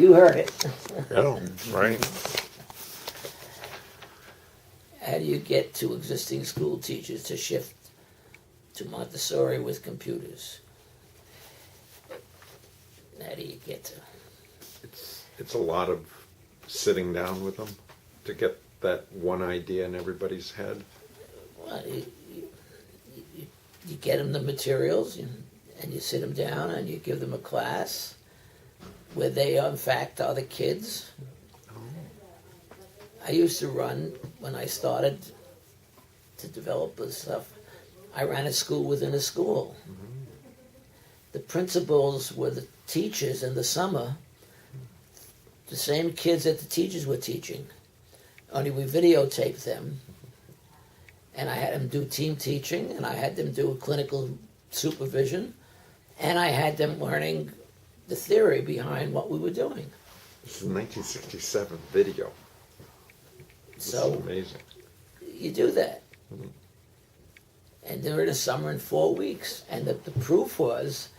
You heard it. Oh, right. How do you get to existing school teachers to shift to Montessori with computers? How do you get to? It's a lot of sitting down with them to get that one idea in everybody's head. Well, you get them the materials and you sit them down and you give them a class where they, in fact, are the kids. I used to run, when I started to develop this stuff, I ran a school within a school. Mm-hmm. The principals were the teachers in the summer, the same kids that the teachers were teaching, only we videotaped them. And I had them do team teaching, and I had them do clinical supervision, and I had them learning the theory behind what we were doing. This is 1967 video. This So is amazing. You do that. Mm-hmm. And during the summer in 4 weeks. And the proof was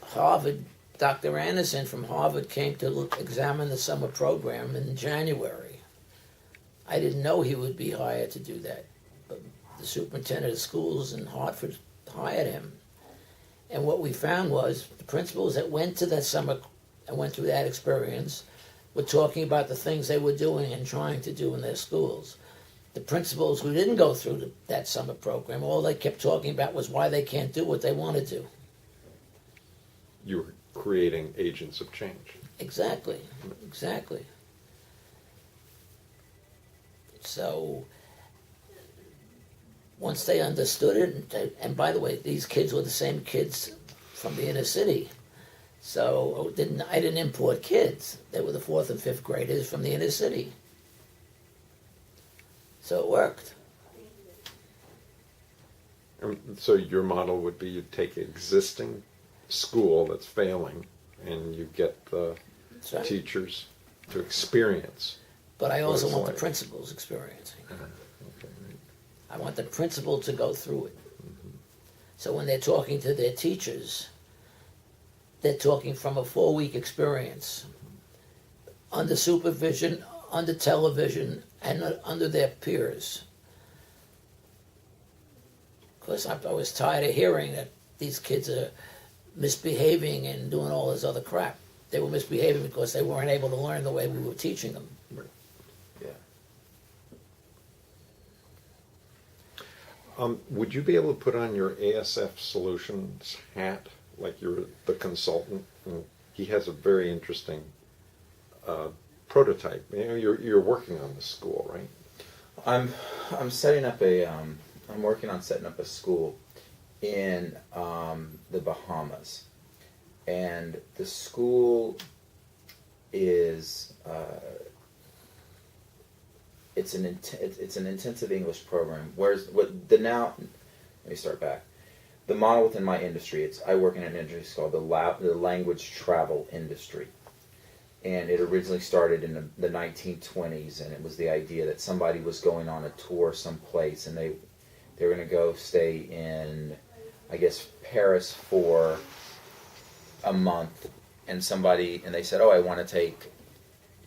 Harvard, Dr. Anderson from Harvard came to examine the summer program in January. I didn't know he would be hired to do that. But the superintendent of schools in Hartford hired him. And what we found was the principals that went to that summer and went through that experience were talking about the things they were doing and trying to do in their schools. The principals who didn't go through that summer program, all they kept talking about was why they can't do what they want to do. You were creating agents of change. Exactly. So once they understood it, and by the way, these kids were the same kids from the inner city. So I didn't import kids. They were the 4th and 5th graders from the inner city. So it worked. So your model would be you take existing school that's failing and you get the right. teachers to experience. But I also want the principals experiencing. Okay, right. I want the principal to go through it. Mm-hmm. So when they're talking to their teachers, they're talking from a 4-week experience, under supervision, under television, and under their peers. Because I was tired of hearing that these kids are misbehaving and doing all this other crap. They were misbehaving because they weren't able to learn the way we were teaching them. Yeah. Would you be able to put on your ASF Solutions hat, like you're the consultant? And he has a very interesting prototype. You know, you're working on the school, right? I'm setting up I'm working on setting up a school in the Bahamas, and the school is it's an intensive English program. Let me start back. The model within my industry, I work in an industry called the language travel industry. And it originally started in the 1920s, and it was the idea that somebody was going on a tour someplace, and they were going to go stay in, I guess, Paris for a month, and they said, oh, I want to take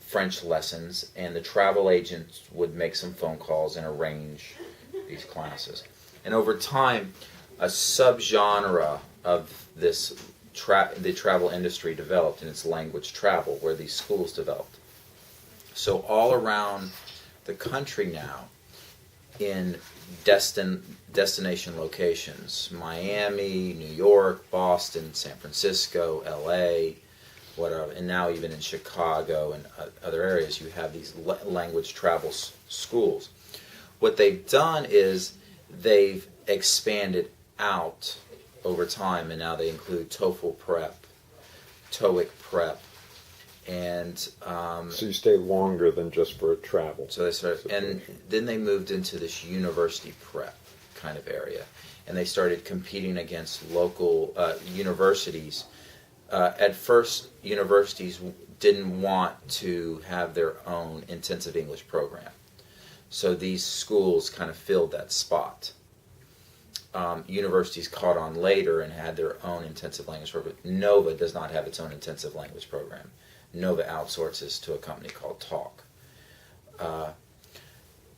French lessons, and the travel agent would make some phone calls and arrange these classes. And over time, a subgenre of this the travel industry developed, and it's language travel, where these schools developed. So all around the country now, in destination locations, Miami, New York, Boston, San Francisco, LA, whatever, and now even in Chicago and other areas, you have these language travel schools. What they've done is they've expanded out over time, and now they include TOEFL prep, TOEIC prep, and so you stay longer than just for travel. So they started, and then they moved into this university prep kind of area, and they started competing against local universities. At first, universities didn't want to have their own intensive English program, so these schools kind of filled that spot. Universities caught on later and had their own intensive language program. NOVA does not have its own intensive language program. Nova outsources to a company called Talk.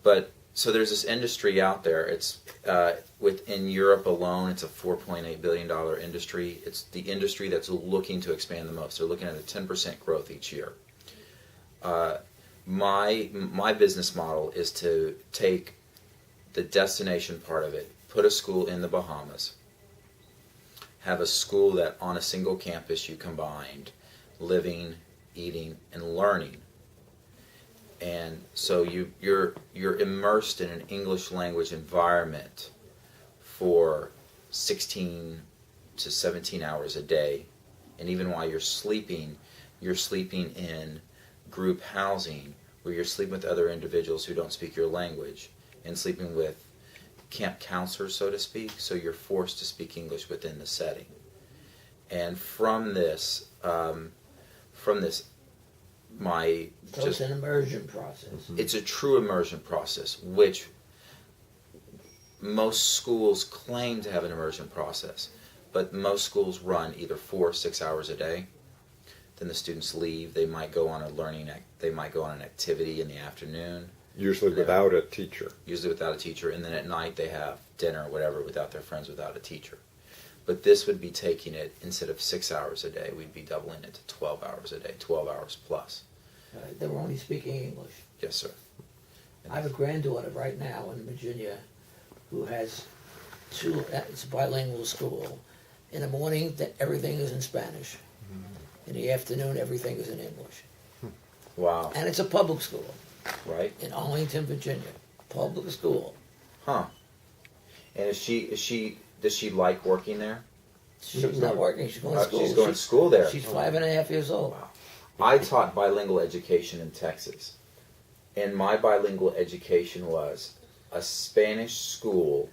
But so there's this industry out there. It's within Europe alone, it's a $4.8 billion industry. It's the industry that's looking to expand the most. They're looking at a 10% growth each year. My business model is to take the destination part of it, put a school in the Bahamas, have a school that on a single campus you combined living, eating, and learning. And so you're immersed in an English language environment for 16 to 17 hours a day. And even while you're sleeping in group housing where you're sleeping with other individuals who don't speak your language and sleeping with camp counselors, so to speak, so you're forced to speak English within the setting. And from this, it's an immersion process. It's a true immersion process, which most schools claim to have an immersion process, but most schools run either 4 or 6 hours a day. Then the students leave. They might go on an activity in the afternoon. Usually without a teacher. Usually without a teacher, and then at night they have dinner or whatever without their friends, without a teacher. But this would be taking it, instead of 6 hours a day, we'd be doubling it to 12 hours a day, 12 hours plus. They were only speaking English. Yes, sir. I have a granddaughter right now in Virginia who has it's a bilingual school. In the morning, everything is in Spanish. In the afternoon, everything is in English. Wow. And it's a public school. Right. In Arlington, Virginia. Public school. Huh. And does she like working there? She's not working. She's going to school. She's going to school there. She's 5.5 years old. Wow. I taught bilingual education in Texas. And my bilingual education was a Spanish school,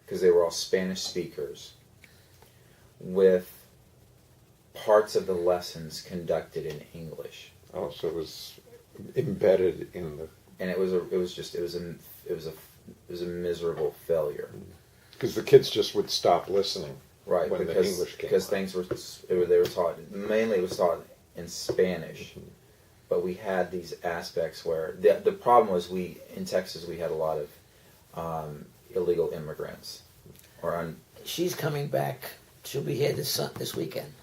because they were all Spanish speakers, with parts of the lessons conducted in English. Oh, so it was embedded in the... And it was a miserable failure. Because the kids just would stop listening. Right, when the English came because on. things they were taught, mainly it was taught in Spanish, but we had these aspects where the problem was in Texas we had a lot of illegal immigrants. She's coming back. She'll be here this weekend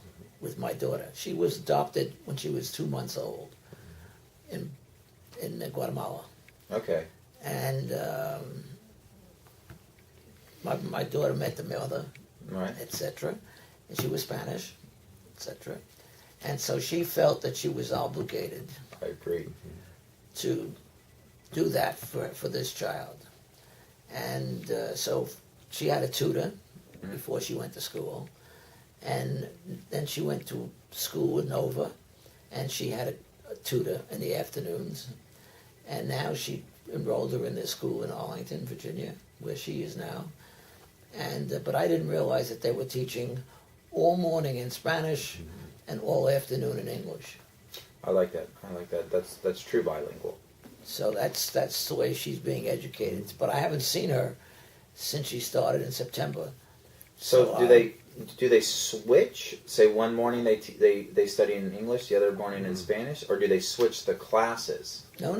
with my daughter. She was adopted when she was 2 months old in Guatemala. Okay. And my daughter met the mother, Right. etc. And she was Spanish, etc. And so she felt that she was obligated I agree. to do that for this child. And so she had a tutor before she went to school. And then she went to school with Nova, and she had a tutor in the afternoons. And now she enrolled her in this school in Arlington, Virginia, where she is now. And but I didn't realize that they were teaching all morning in Spanish and all afternoon in English. I like that. That's true bilingual. So that's the way she's being educated. But I haven't seen her since she started in September. So do they switch? Say one morning they study in English, the other morning in Spanish, or do they switch the classes? No.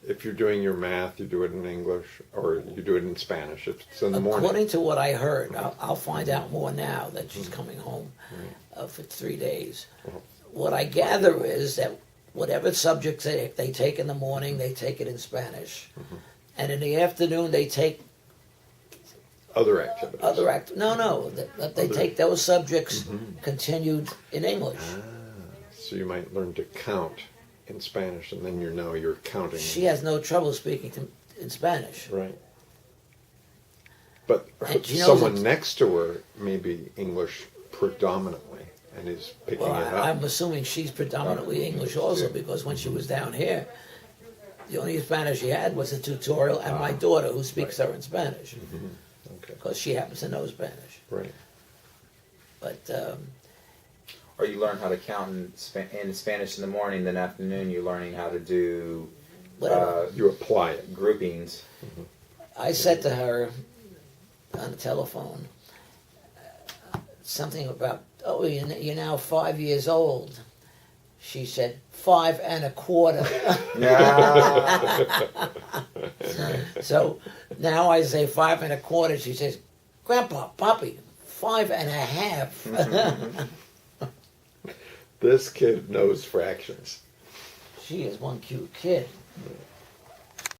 If you're doing your math, you do it in English, or you do it in Spanish. If it's in the morning. According to what I heard, I'll find out more now that she's coming home for 3 days. What I gather is that whatever subjects they take in the morning, they take it in Spanish. And in the afternoon, they take Other activities. They take those subjects continued in English. So you might learn to count in Spanish, and then you're counting. She has no trouble speaking in Spanish. Right. But And someone next to her may be English predominantly and is picking it up. I'm assuming she's predominantly English also, because when she was down here, the only Spanish she had was a tutorial and my daughter, who speaks her in Spanish, because she happens to know Spanish. Right. But Or you learn how to count in Spanish in the morning, then afternoon you're learning how to do you apply it. Groupings. I said to her on the telephone something about "Oh, you're now 5 years old." She said, 5 1/4. So now I say 5 1/4. She says, "Grandpa, Poppy, 5 1/2." This kid knows fractions. She is one cute kid.